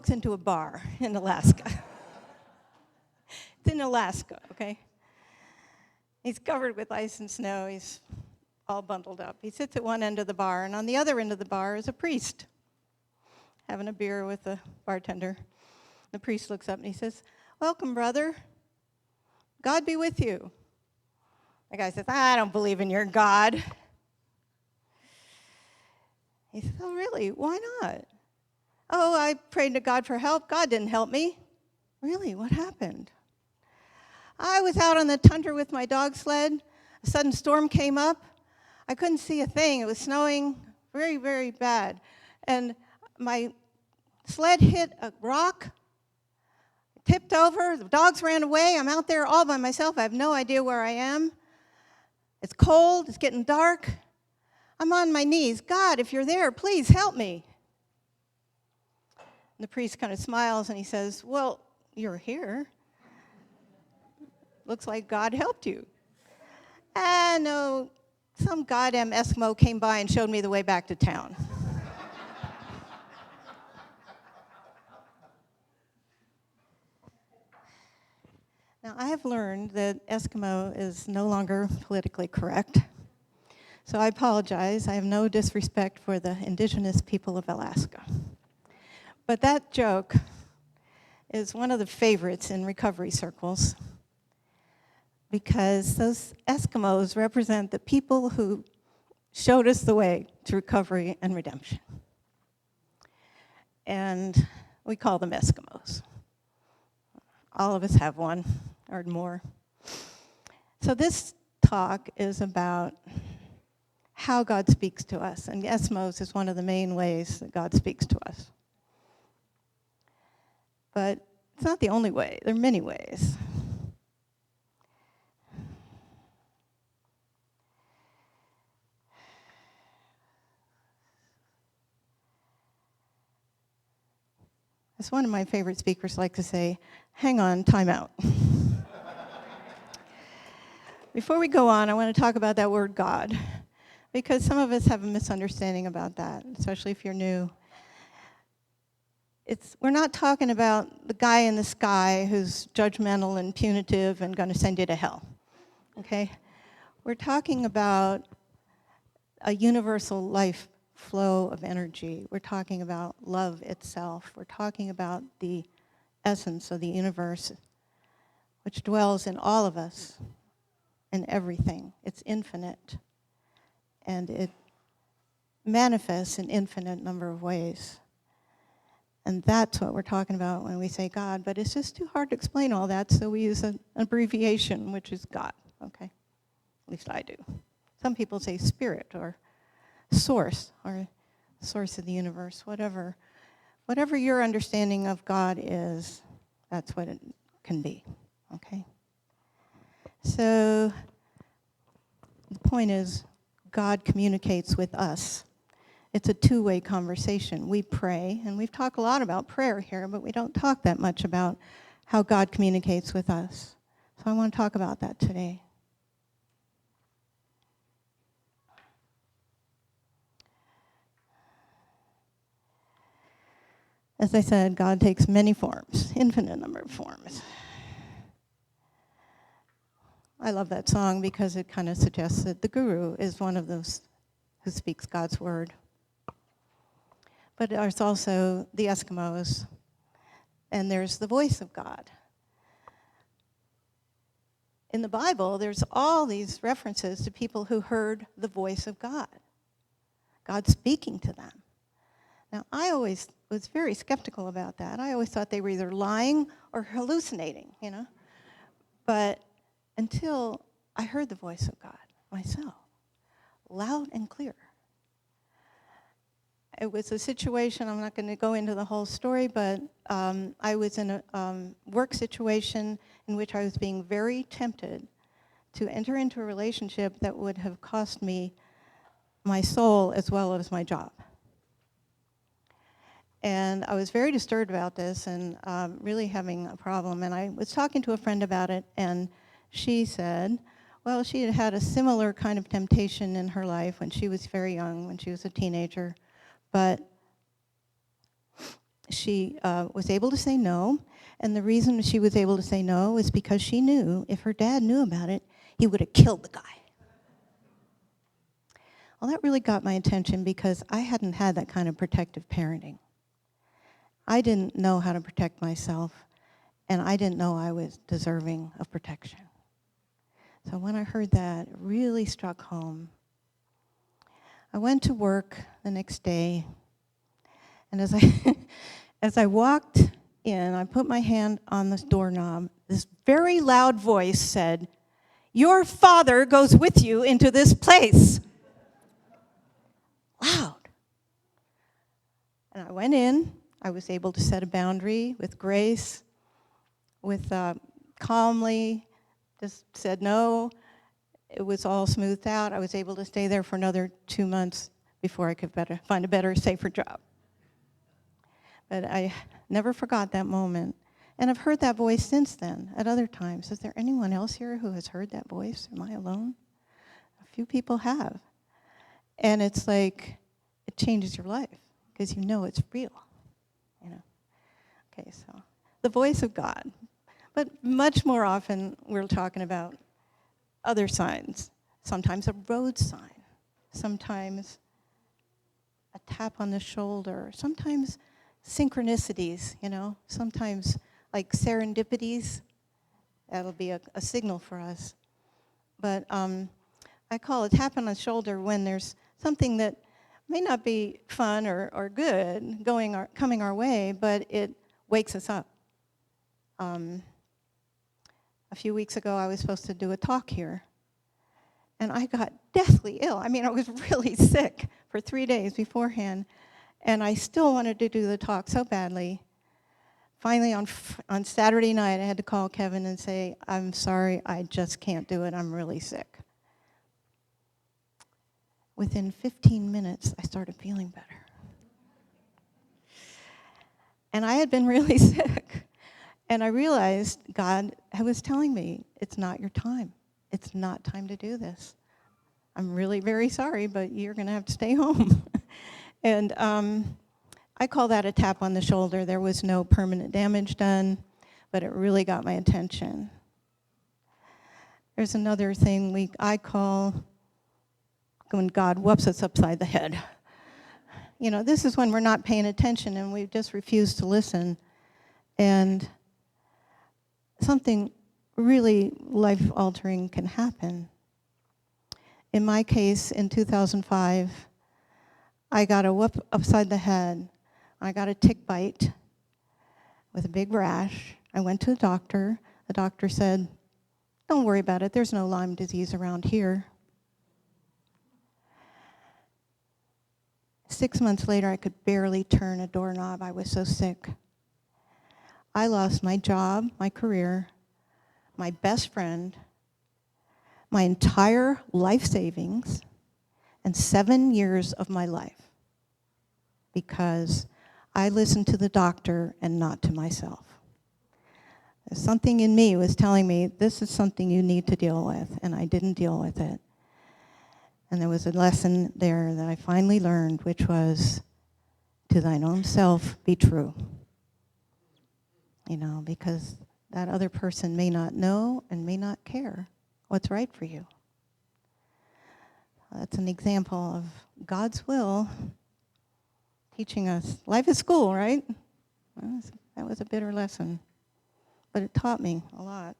walks into a bar in Alaska. It's in Alaska, okay? He's covered with ice and snow. He's all bundled up. He sits at one end of the bar, and on the other end of the bar is a priest having a beer with the bartender. The priest looks up and he says, "Welcome, brother. God be with you." The guy says, "I don't believe in your God." He says, "Oh, really? Why not?" "Oh, I prayed to God for help. God didn't help me." "Really? What happened?" "I was out on the tundra with my dog sled. A sudden storm came up. I couldn't see a thing. It was snowing very, very bad. And my sled hit a rock, tipped over. The dogs ran away. I'm out there all by myself. I have no idea where I am. It's cold. It's getting dark. I'm on my knees. God, if you're there, please help me." And the priest kind of smiles and he says, "Well, you're here. Looks like God helped you." "Ah, no, some goddamn Eskimo came by and showed me the way back to town." Now, I have learned that Eskimo is no longer politically correct. So I apologize. I have no disrespect for the indigenous people of Alaska. But that joke is one of the favorites in recovery circles because those Eskimos represent the people who showed us the way to recovery and redemption. And we call them Eskimos. All of us have one or more. So this talk is about how God speaks to us. And Eskimos is one of the main ways that God speaks to us. But it's not the only way. There are many ways. As one of my favorite speakers like to say, "Hang on, time out." Before we go on, I want to talk about that word God, because some of us have a misunderstanding about that, especially if you're new. We're not talking about the guy in the sky who's judgmental and punitive and going to send you to hell, okay? We're talking about a universal life flow of energy. We're talking about love itself. We're talking about the essence of the universe, which dwells in all of us and everything. It's infinite, and it manifests in infinite number of ways. And that's what we're talking about when we say God, but it's just too hard to explain all that, so we use an abbreviation, which is God, okay? At least I do. Some people say spirit or source of the universe, whatever. Whatever your understanding of God is, that's what it can be, okay? So the point is, God communicates with us. It's a two-way conversation. We pray, and we've talked a lot about prayer here, but we don't talk that much about how God communicates with us. So I want to talk about that today. As I said, God takes many forms, infinite number of forms. I love that song because it kind of suggests that the guru is one of those who speaks God's word. But there's also the Eskimos, and there's the voice of God. In the Bible, there's all these references to people who heard the voice of God, God speaking to them. Now, I always was very skeptical about that. I always thought they were either lying or hallucinating, But until I heard the voice of God myself, loud and clear. It was a situation, I'm not going to go into the whole story, but I was in a work situation in which I was being very tempted to enter into a relationship that would have cost me my soul as well as my job. And I was very disturbed about this and really having a problem. And I was talking to a friend about it, and she said, well, she had had a similar kind of temptation in her life when she was very young, when she was a teenager. But she was able to say no, and the reason she was able to say no is because she knew if her dad knew about it, he would have killed the guy. Well, that really got my attention because I hadn't had that kind of protective parenting. I didn't know how to protect myself, and I didn't know I was deserving of protection. So when I heard that, it really struck home. I went to work the next day, and as I walked in, I put my hand on this doorknob. This very loud voice said, "Your father goes with you into this place." Loud. And I went in. I was able to set a boundary with grace, with calmly, just said no. It was all smoothed out. I was able to stay there for another 2 months before I could find a better, safer job. But I never forgot that moment. And I've heard that voice since then at other times. Is there anyone else here who has heard that voice? Am I alone? A few people have. And it's like, it changes your life because you know it's real, you know. Okay, so the voice of God. But much more often, we're talking about other signs. Sometimes a road sign. Sometimes a tap on the shoulder. Sometimes synchronicities, you know. Sometimes like serendipities. That'll be a signal for us. But I call a tap on the shoulder when there's something that may not be fun or good coming our way, but it wakes us up. A few weeks ago, I was supposed to do a talk here, and I got deathly ill. I mean, I was really sick for 3 days beforehand, and I still wanted to do the talk so badly. Finally, on Saturday night, I had to call Kevin and say, "I'm sorry, I just can't do it. I'm really sick." Within 15 minutes, I started feeling better. And I had been really sick. And I realized God was telling me, it's not your time. It's not time to do this. I'm really very sorry, but you're going to have to stay home. And I call that a tap on the shoulder. There was no permanent damage done, but it really got my attention. There's another thing I call when God whoops us upside the head. You know, this is when we're not paying attention and we just refuse to listen. And something really life-altering can happen. In my case, in 2005, I got a whoop upside the head. I got a tick bite with a big rash. I went to the doctor. The doctor said, "Don't worry about it. There's no Lyme disease around here." 6 months later, I could barely turn a doorknob. I was so sick. I lost my job, my career, my best friend, my entire life savings, and 7 years of my life because I listened to the doctor and not to myself. Something in me was telling me, this is something you need to deal with, and I didn't deal with it. And there was a lesson there that I finally learned, which was, to thine own self be true. You know, because that other person may not know and may not care what's right for you. That's an example of God's will teaching us. Life is school, right? Well, that was a bitter lesson, but it taught me a lot.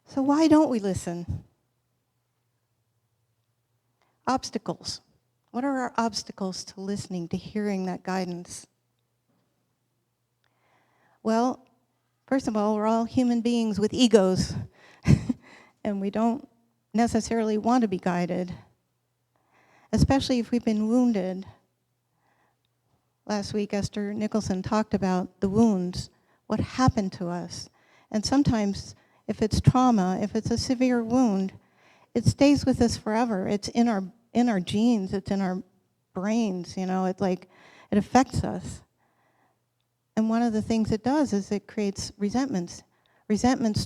So why don't we listen? Obstacles. What are our obstacles to listening, to hearing that guidance? Well, first of all, we're all human beings with egos, and we don't necessarily want to be guided, especially if we've been wounded. Last week, Esther Nicholson talked about the wounds, what happened to us. And sometimes, if it's trauma, if it's a severe wound, it stays with us forever. It's in our genes, it's in our brains, you know, it affects us. And one of the things it does is it creates resentments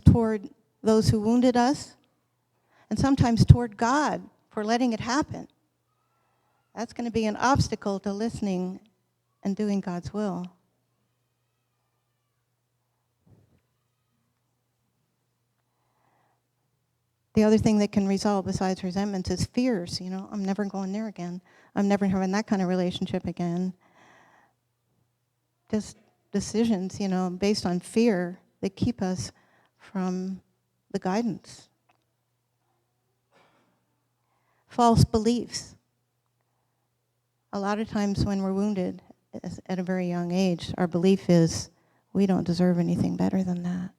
toward those who wounded us, and sometimes toward God for letting it happen. That's going to be an obstacle to listening and doing God's will. The other thing that can result besides resentments is fears. I'm never going there again. I'm never having that kind of relationship again. Just decisions, based on fear that keep us from the guidance. False beliefs. A lot of times when we're wounded at a very young age, our belief is, we don't deserve anything better than that.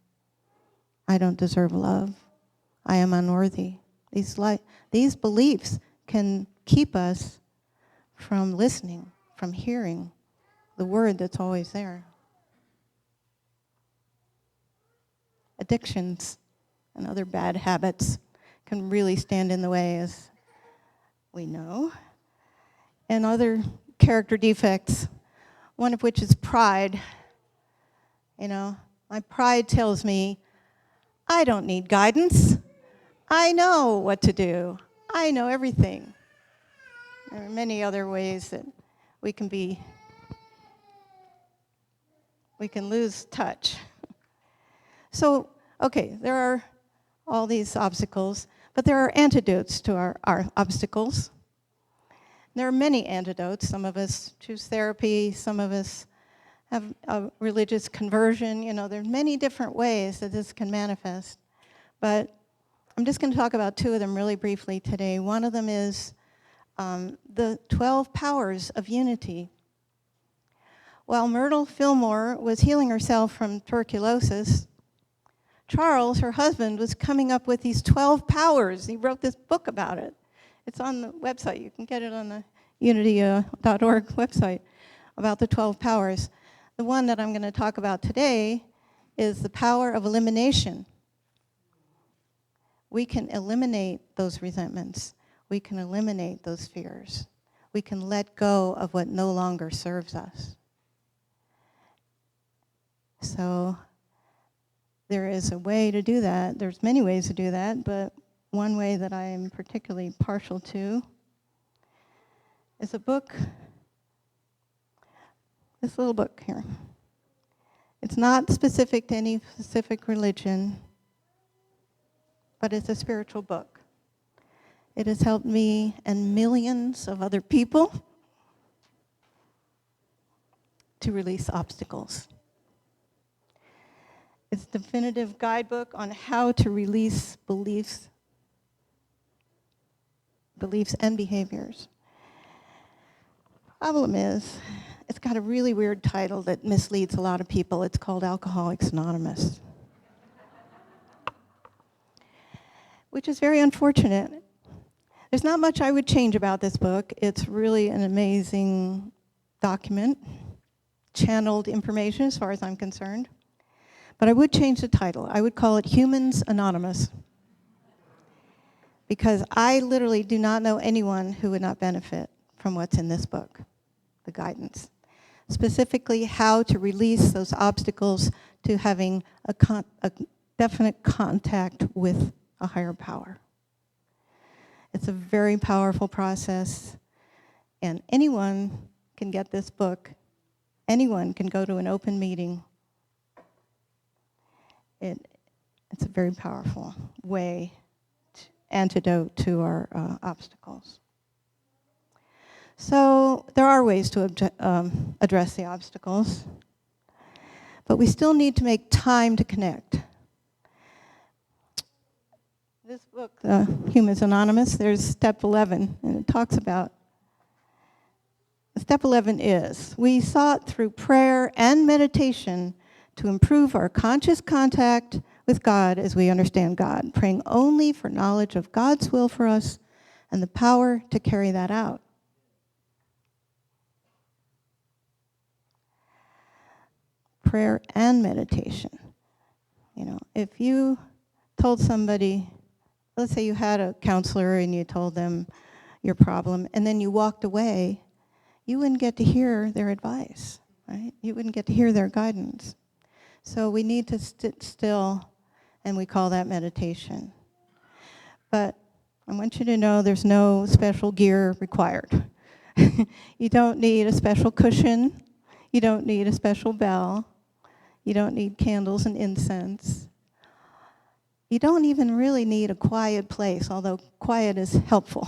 I don't deserve love. I am unworthy. These beliefs can keep us from listening, from hearing the word that's always there. Addictions and other bad habits can really stand in the way, as we know. And other character defects, one of which is pride. My pride tells me, I don't need guidance. I know what to do. I know everything. There are many other ways that we can lose touch. So, okay, there are all these obstacles, but there are antidotes to our obstacles. There are many antidotes. Some of us choose therapy, some of us have a religious conversion. There's many different ways that this can manifest. But I'm just going to talk about two of them really briefly today. One of them is the 12 powers of unity. While Myrtle Fillmore was healing herself from tuberculosis, Charles, her husband, was coming up with these 12 powers. He wrote this book about it. It's on the website. You can get it on the unity.org website about the 12 powers. The one that I'm going to talk about today is the power of elimination. We can eliminate those resentments. We can eliminate those fears. We can let go of what no longer serves us. So there is a way to do that. There's many ways to do that, but one way that I am particularly partial to is a book, this little book here. It's not specific to any specific religion, but it's a spiritual book. It has helped me and millions of other people to release obstacles. It's a definitive guidebook on how to release beliefs and behaviors. Problem is, it's got a really weird title that misleads a lot of people. It's called Alcoholics Anonymous, which is very unfortunate. There's not much I would change about this book. It's really an amazing document, channeled information as far as I'm concerned. But I would change the title. I would call it Humans Anonymous, because I literally do not know anyone who would not benefit from what's in this book, the guidance. Specifically, how to release those obstacles to having a definite contact with a higher power. It's a very powerful process, and anyone can get this book. Anyone can go to an open meeting. It's a very powerful antidote to our obstacles. So there are ways to address the obstacles, but we still need to make time to connect. This book, Humans Anonymous, there's step 11, and it talks about, step 11 is, we sought through prayer and meditation to improve our conscious contact with God as we understand God, praying only for knowledge of God's will for us and the power to carry that out. Prayer and meditation. If you told somebody, let's say you had a counselor and you told them your problem, and then you walked away, you wouldn't get to hear their advice, right? You wouldn't get to hear their guidance. So we need to sit still, and we call that meditation. But I want you to know there's no special gear required. You don't need a special cushion. You don't need a special bell. You don't need candles and incense. You don't even really need a quiet place, although quiet is helpful.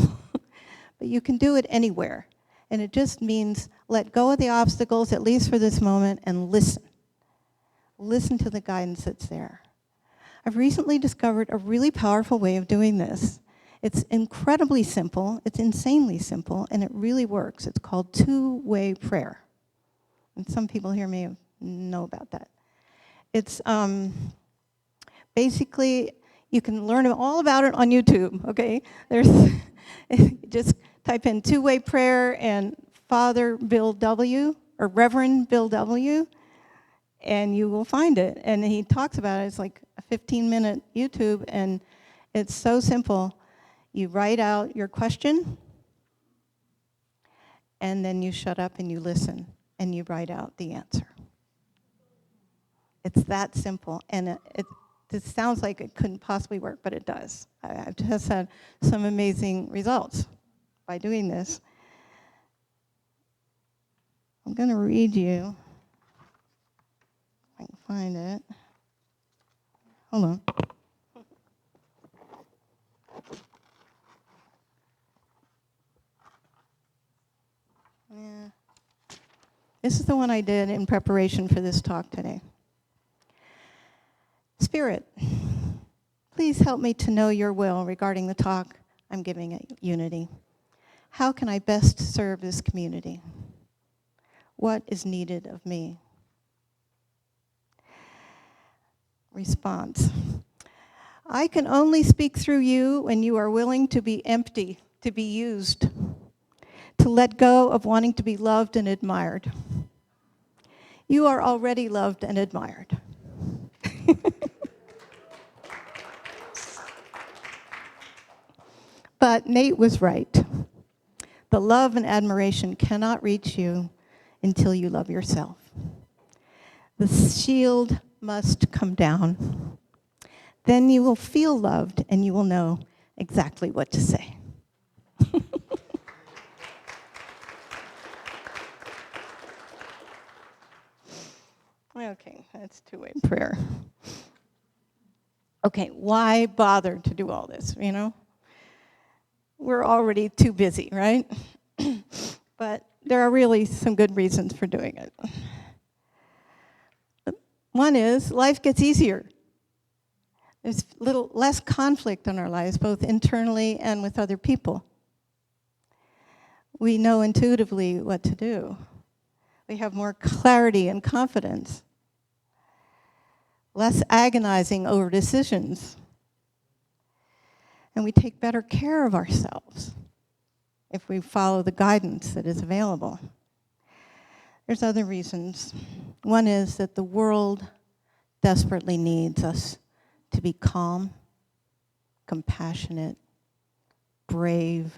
But you can do it anywhere. And it just means let go of the obstacles, at least for this moment, and listen. Listen to the guidance that's there. I've recently discovered a really powerful way of doing this. It's incredibly simple, it's insanely simple, and it really works. It's called two-way prayer. And some people here may know about that. It's basically, you can learn all about it on YouTube, okay? There's just type in two-way prayer and Father Bill W. or Reverend Bill W. and you will find it. And he talks about it. It's like a 15-minute YouTube, and it's so simple. You write out your question, and then you shut up and you listen, and you write out the answer. It's that simple, and it sounds like it couldn't possibly work, but it does. I've just had some amazing results by doing this. I'm going to read you, if I can find it. Hold on. Yeah. This is the one I did in preparation for this talk today. Spirit, please help me to know your will regarding the talk I'm giving at Unity. How can I best serve this community? What is needed of me? Response. I can only speak through you when you are willing to be empty, to be used, to let go of wanting to be loved and admired. You are already loved and admired. But Nate was right. The love and admiration cannot reach you until you love yourself. The shield must come down. Then you will feel loved and you will know exactly what to say. Okay, that's two-way prayer. Okay, why bother to do all this, you know? We're already too busy, right? But there are really some good reasons for doing it. One is life gets easier. There's less conflict in our lives, both internally and with other people. We know intuitively what to do. We have more clarity and confidence. Less agonizing over decisions. And we take better care of ourselves if we follow the guidance that is available. There's other reasons. One is that the world desperately needs us to be calm, compassionate, brave,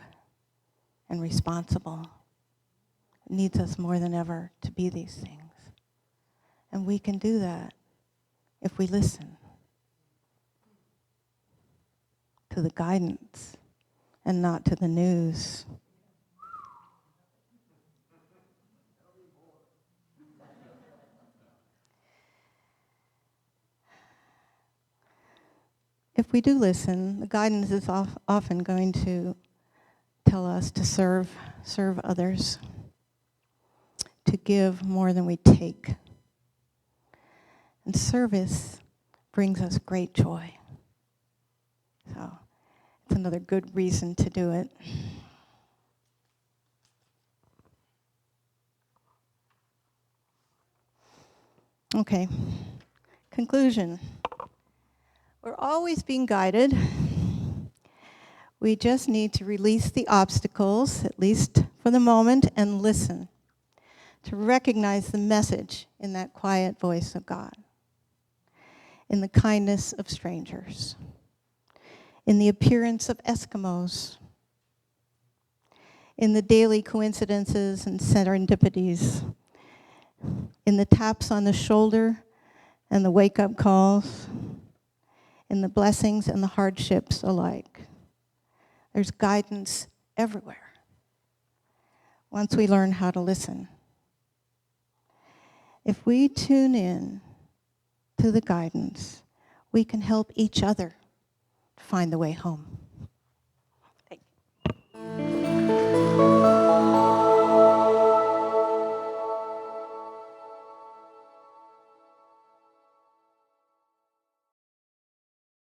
and responsible. It needs us more than ever to be these things. And we can do that if we listen to the guidance and not to the news. If we do listen, the guidance is often going to tell us to serve others, to give more than we take. And service brings us great joy. So it's another good reason to do it. Okay, conclusion. We're always being guided. We just need to release the obstacles, at least for the moment, and listen, to recognize the message in that quiet voice of God, in the kindness of strangers, in the appearance of Eskimos, in the daily coincidences and serendipities, in the taps on the shoulder and the wake-up calls, in the blessings and the hardships alike. There's guidance everywhere once we learn how to listen. If we tune in to the guidance, we can help each other find the way home. Thank you.